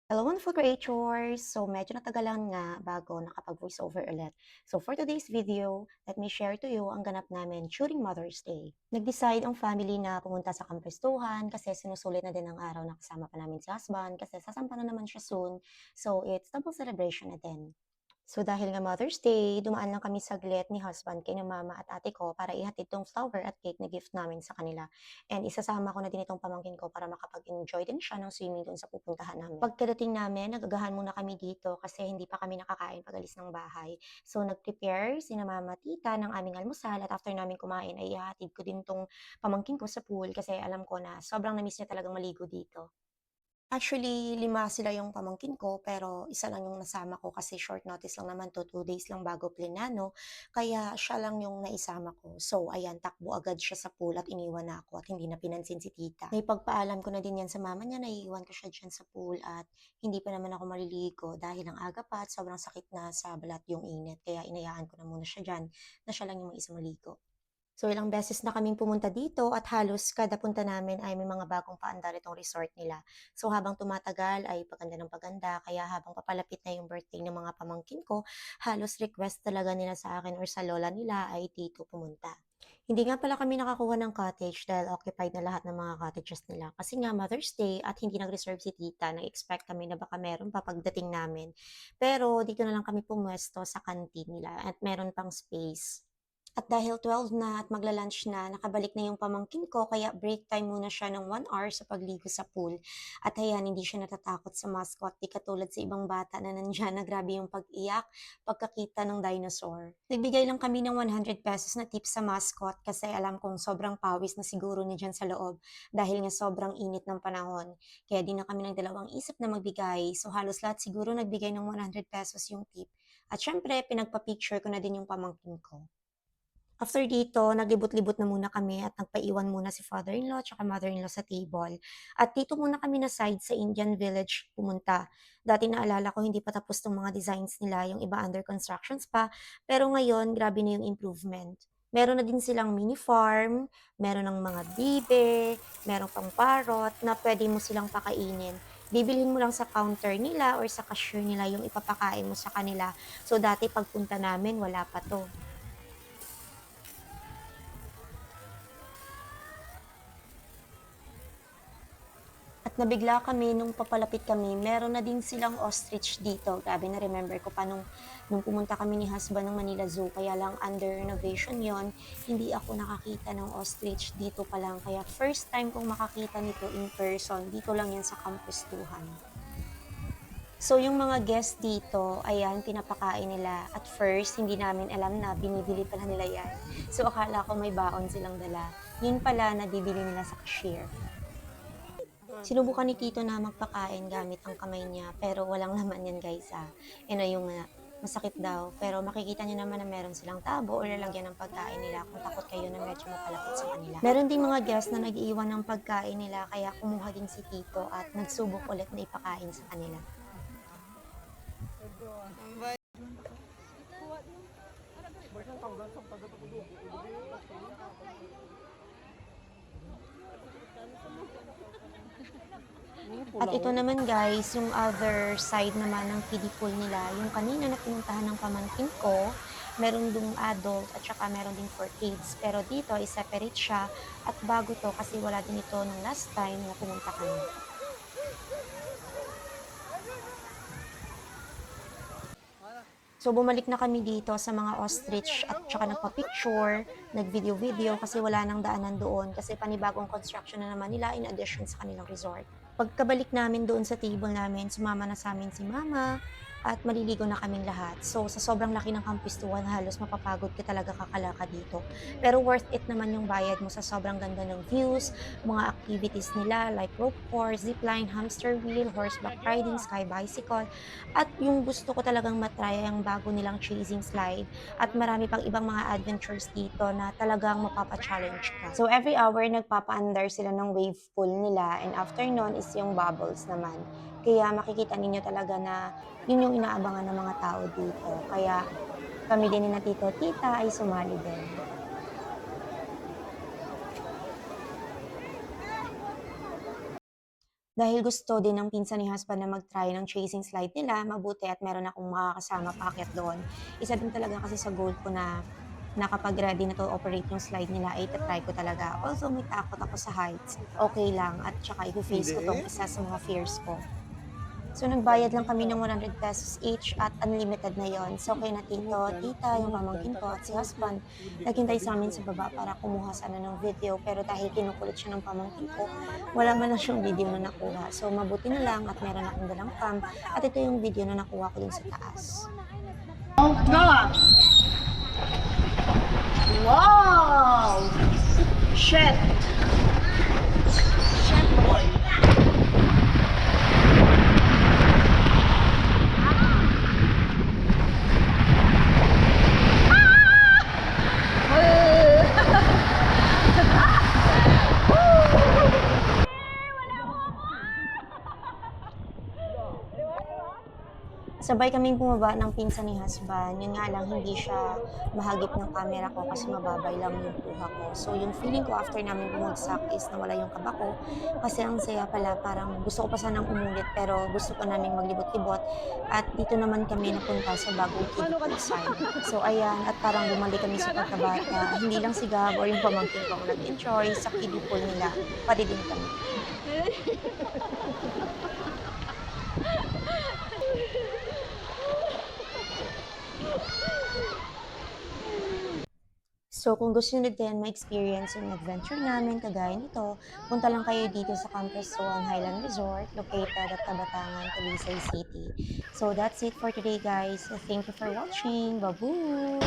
Hello, wonderful creators! So, medyo natagalan nga bago nakapag-voice over ulit. So, for today's video, let me share to you ang ganap namin during Mother's Day. Nag-decide ang family na pumunta sa kampestuhan kasi sinusulit na din ang araw na kasama pa namin si husband kasi sasampa na naman siya soon. So, it's double celebration na din. So dahil nga Mother's Day, dumaan lang kami saglit ni husband kay na mama at ate ko para ihatid tong flower at cake na gift namin sa kanila. And isasama ko na din itong pamangkin ko para makapag-enjoy din siya ng swimming doon sa pupuntahan namin. Pagkadating namin, nagagahan muna kami dito kasi hindi pa kami nakakain pag alis ng bahay. So nag-prepare sina mama, tita ng aming almusal at after namin kumain ay ihatid ko din tong pamangkin ko sa pool kasi alam ko na sobrang na-miss niya talagang maligo dito. Actually, 5 sila yung pamangkin ko, pero isa lang yung nasama ko kasi short notice lang naman 'to, 2 days lang bago plenano, kaya siya lang yung naisama ko. So ayan, takbo agad siya sa pool at iniwan na ako at hindi na pinansin si tita. Naipagpaalam ko na din yan sa mama niya na iiwan ko siya diyan sa pool at hindi pa naman ako maliligo dahil ang aga pa at sobrang sakit na sa balat yung init, kaya inayaan ko na muna siya diyan na siya lang yung mag-isang maligo. So, ilang beses na kaming pumunta dito at halos kada punta namin ay may mga bagong paandar itong resort nila. So, habang tumatagal ay paganda ng paganda, kaya habang papalapit na yung birthday ng mga pamangkin ko, halos request talaga nila sa akin or sa lola nila ay dito pumunta. Hindi nga pala kami nakakuha ng cottage dahil occupied na lahat ng mga cottages nila. Kasi nga Mother's Day at hindi nag-reserve si tita, nag-expect kami na baka meron pa pagdating namin. Pero dito na lang kami pumwesto sa canteen nila at meron pang space. At dahil 12 na at magla-lunch na, nakabalik na yung pamangkin ko kaya break time muna siya ng 1 hour sa pagligo sa pool. At ayan, hindi siya natatakot sa mascot, di katulad sa ibang bata na nandiyan na grabe yung pag-iyak pagkakita ng dinosaur. Nagbigay lang kami ng 100 pesos na tip sa mascot kasi alam kong sobrang pawis na siguro niya dyan sa loob dahil nga sobrang init ng panahon. Kaya di na kami ng dalawang isip na magbigay. So halos lahat siguro nagbigay ng 100 pesos yung tip. At syempre, pinagpa-picture ko na din yung pamangkin ko. After dito, naglibot-libot na muna kami at nagpaiwan muna si father-in-law at mother-in-law sa table. At dito muna kami na side sa Indian Village pumunta. Dati naalala ko hindi pa tapos tong mga designs nila, yung iba under constructions pa, pero ngayon grabe na yung improvement. Meron na din silang mini farm, meron ng mga bibe, meron pang parrot na pwede mo silang pakainin. Bibilhin mo lang sa counter nila or sa cashier nila yung ipapakain mo sa kanila. So dati pagpunta namin, wala pa to. At nabigla kami nung papalapit kami, meron na din silang ostrich dito. Grabe, na-remember ko pa nung pumunta kami ni husband ng Manila Zoo, kaya lang under renovation yon, hindi ako nakakita ng ostrich dito pa lang. Kaya first time kong makakita nito in person, dito lang yan sa Campus Tuhan. So, yung mga guest dito, ayan, pinapakain nila. At first, hindi namin alam na binibili pala nila yan. So, akala ko may baon silang dala. Yun pala na bibili nila sa cashier. Sinubukan ni tito na magpakain gamit ang kamay niya, pero walang laman yan guys And yung nga, masakit daw. Pero makikita niyo naman na meron silang tabo o lalagyan ng pagkain nila kung takot kayo na medyo mapalapit sa kanila. Meron din mga guests na nag-iwan ng pagkain nila kaya kumuha din si tito at nagsubok ulit na ipakain sa kanila. At ito naman guys, yung other side naman ng kiddie pool nila, yung kanina na pinuntahan ng pamangkin ko, meron dong adult at saka meron din for kids. Pero dito ay separate siya at bago to kasi wala din ito nung last time na pumunta kami. So bumalik na kami dito sa mga ostrich at saka nagpa-picture, nag-video-video kasi wala nang daanan doon kasi panibagong construction na naman nila in addition sa kanilang resort. Pagkabalik namin doon sa table namin, sumama na sa amin si mama at maliligo na kaming lahat. So sa sobrang laki ng kampistuhan, halos mapapagod ka talaga kakalaka dito. Pero worth it naman yung bayad mo sa sobrang ganda ng views, mga activities nila like rope course, zipline, hamster wheel, horseback riding, sky bicycle, at yung gusto ko talagang matry ang bago nilang chasing slide at marami pang ibang mga adventures dito na talagang mapapa-challenge ka. So every hour nagpapa-under sila ng wave pool nila and after nun is yung bubbles naman. Kaya makikita ninyo talaga na yun yung inaabangan ng mga tao dito. Kaya kami din ni na tito, tita ay sumali din. Dahil gusto din ng pinsan ni husband na mag-try ng chasing slide nila, mabuti at meron akong makakasama paakyat doon. Isa din talaga kasi sa goal ko na kapag ready na to operate yung slide nila ay ta-try ko talaga. Although may takot ako sa heights, okay lang at tsaka ife-face ko 'tong Hindi? isa sa mga fears ko. So, nagbayad lang kami ng ₱100 each at unlimited na yon. So, kina tito, tita, yung pamangkin ko at si husband, naghintay sa'min sa baba para kumuha sana ng video. Pero dahil kinukulit siya ng pamangkin ko, wala man lang siyang video na nakuha. So, mabuti na lang at meron akong dalang cam at ito yung video na nakuha ko dun sa taas. Go! Wow! Shit! Shit boy! Sabay kaming bumaba ng pinsan ni husband, yun nga lang hindi siya mahagip ng camera ko kasi mababay lang yung kuha ko. So yung feeling ko after namin bumagsak is nawala yung kaba ko kasi ang saya pala, parang gusto ko pa sanang umulit pero gusto pa naming maglibot-libot at dito naman kami napunta sa bagong kiddie pool side. So ayan, at parang bumalik kami sa pagkabata, hindi lang si Gab or yung pamangkin ko ang nag-enjoy sa kiddie pool nila, pati din kami. So, kung gusto niyo din ma-experience yung adventure namin kagaya nito, punta lang kayo dito sa Campus 1 Highland Resort located at Tabatangan, Talisay City. So, that's it for today, guys. Thank you for watching. Babush!